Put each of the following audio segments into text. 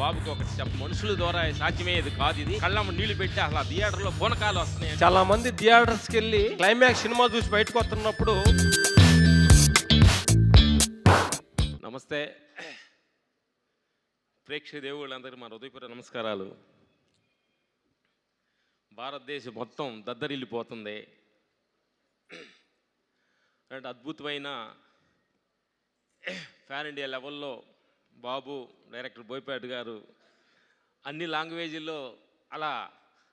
బాబుకి ఒకటి మనుషుల ద్వారా సాధ్యమయ్యేది కాదు. ఇది కళ్ళమ్మ నీళ్లు పెట్టి అసలు ఆ థియేటర్లో పూనకాలు వస్తున్నాయి. చాలా మంది థియేటర్స్కి వెళ్ళి క్లైమాక్స్ సినిమా చూసి బయటకు వస్తున్నప్పుడు నమస్తే ప్రేక్షక దేవుళ్ళందరికీ మా హృదయపూర్వక నమస్కారాలు. భారతదేశం మొత్తం దద్దరిల్లిపోతుంది. అంటే అద్భుతమైన ఫ్యాన్ ఇండియా లెవెల్లో బాబు డైరెక్టర్ బోయపాటి గారు అన్ని లాంగ్వేజీల్లో అలా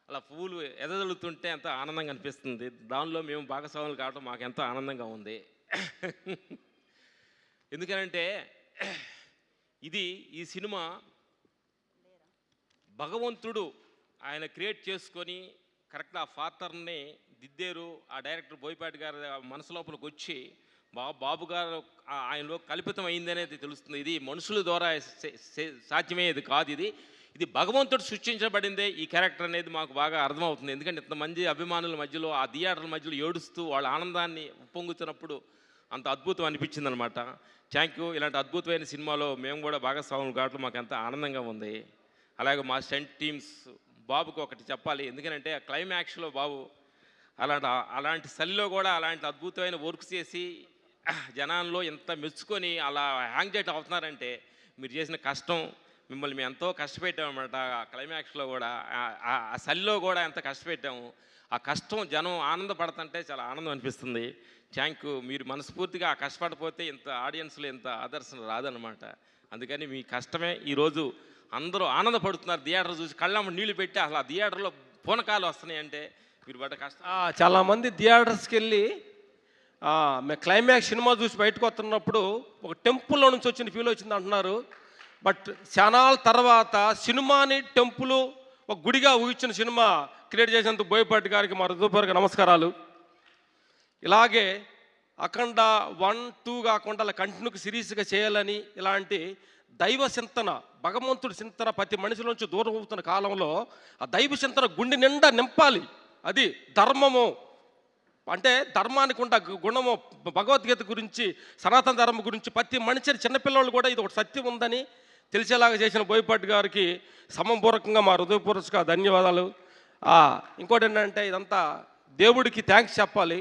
అలా పువ్వులు ఎదజల్లుతుంటే ఎంతో ఆనందంగా అనిపిస్తుంది. దానిలో మేము భాగస్వాములు కావడం మాకు ఎంతో ఆనందంగా ఉంది. ఎందుకనంటే ఈ సినిమా భగవంతుడు ఆయన క్రియేట్ చేసుకొని కరెక్ట్ ఆ ఫాదర్ని దిద్దేరు. ఆ డైరెక్టర్ బోయపాటి గారి మనసు లోపలికి వచ్చి బాబు గారు ఆయనలో కల్పితం అయిందనేది తెలుస్తుంది. ఇది మనుషుల ద్వారా సాధ్యమయ్యేది కాదు. ఇది భగవంతుడు సృష్టించబడిందే ఈ క్యారెక్టర్ అనేది మాకు బాగా అర్థమవుతుంది. ఎందుకంటే ఇంతమంది అభిమానుల మధ్యలో ఆ థియేటర్ల మధ్యలో ఏడుస్తూ వాళ్ళ ఆనందాన్ని ఉప్పొంగుతున్నప్పుడు అంత అద్భుతం అనిపించింది అనమాట. Thank you. ఇలాంటి అద్భుతమైన సినిమాలో మేము కూడా భాగస్వాములు కావడం మాకు ఎంత ఆనందంగా ఉంది. అలాగే మా స్టంట్ టీమ్స్ బాబుకి ఒకటి చెప్పాలి. ఎందుకంటే ఆ క్లైమాక్స్లో బాబు అలాంటి చలిలో కూడా అలాంటి అద్భుతమైన వర్క్ చేసి జనాల్లో ఎంత మెచ్చుకొని అలా హ్యాంగ్ జెట్ అవుతున్నారంటే మీరు చేసిన కష్టం, మిమ్మల్ని మేము ఎంతో కష్టపెట్టామన్నమాట. ఆ క్లైమాక్స్లో కూడా ఆ చలిలో కూడా ఎంత కష్టపెట్టాము. ఆ కష్టం జనం ఆనందపడుతుంటే చాలా ఆనందం అనిపిస్తుంది. Thank you. మీరు మనస్ఫూర్తిగా ఆ కష్టపడిపోతే ఇంత ఆడియన్స్లో ఇంత ఆదర్శన రాదనమాట. అందుకని మీ కష్టమే ఈరోజు అందరూ ఆనందపడుతున్నారు. థియేటర్ చూసి కళ్ళమ్మ నీళ్లు పెట్టి అసలు ఆ థియేటర్లో పూనకాలు వస్తున్నాయి అంటే మీరు పడ్డ కష్టం. చాలా మంది థియేటర్స్కి వెళ్ళి మేము క్లైమాక్స్ సినిమా చూసి బయటకు వస్తున్నప్పుడు ఒక టెంపుల్లో నుంచి వచ్చిన ఫీల్ వచ్చింది అంటున్నారు. బట్ ఛానల్ తర్వాత సినిమాని టెంపుల్ ఒక గుడిగా ఊహించిన సినిమా క్రియేట్ చేసినందుకు బోయపాటి గారికి మా హృదయపూర్వక నమస్కారాలు. ఇలాగే అఖండ 1, 2 కాకుండా అలా కంటిన్యూకి సిరీస్గా చేయాలని, ఇలాంటి దైవ చింతన, భగవంతుడి చింతన ప్రతి మనిషిలోంచి దూరం అవుతున్న కాలంలో ఆ దైవ చింతన గుండె నిండా నింపాలి. అది ధర్మము అంటే ధర్మానికి ఉండ గుణము, భగవద్గీత గురించి, సనాతన ధర్మం గురించి ప్రతి మనిషిని చిన్నపిల్లలు కూడా ఇది ఒక సత్యం ఉందని తెలిసేలాగా చేసిన బోయపాటి గారికి సమపూర్వకంగా మా హృదయపూర్వక ధన్యవాదాలు. ఇంకోటి ఏంటంటే ఇదంతా దేవుడికి థ్యాంక్స్ చెప్పాలి.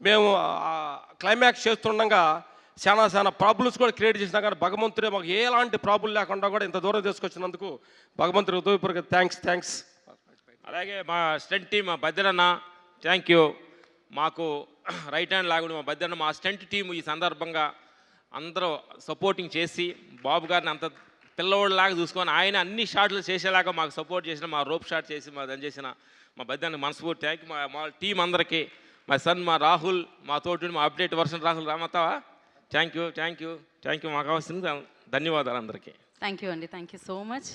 మేము క్లైమాక్స్ చేస్తుండగా చాలా ప్రాబ్లమ్స్ కూడా క్రియేట్ చేసినా కానీ భగవంతుడే మాకు ఎలాంటి ప్రాబ్లం లేకుండా కూడా ఇంత దూరం తీసుకొచ్చినందుకు భగవంతుడి హృదయపూర్వక థ్యాంక్స్. అలాగే మా స్టంట్ టీం, మా బద్రన్న థ్యాంక్ యూ. మాకు రైట్ హ్యాండ్ లాగుడు మా బద్రన్న, మా స్టంట్ టీము ఈ సందర్భంగా అందరూ సపోర్టింగ్ చేసి బాబు గారిని అంత పిల్లవాళ్ళలాగా చూసుకొని ఆయన అన్ని షాట్లు చేసేలాగా మాకు సపోర్ట్ చేసిన, మా రోప్ షాట్ చేసి మా దాన్ని చేసిన మా బద్రన్నకి మనస్ఫూర్తి థ్యాంక్ యూ. మా టీం అందరికీ, మా సన్ మా రాహుల్, మా తోటి మా అప్డేట్ వర్షన్ రాహుల్ రామతావా థ్యాంక్ యూ. మాకు కావాల్సింది ధన్యవాదాలు అందరికీ. థ్యాంక్ యూ అండి. Thank you so much.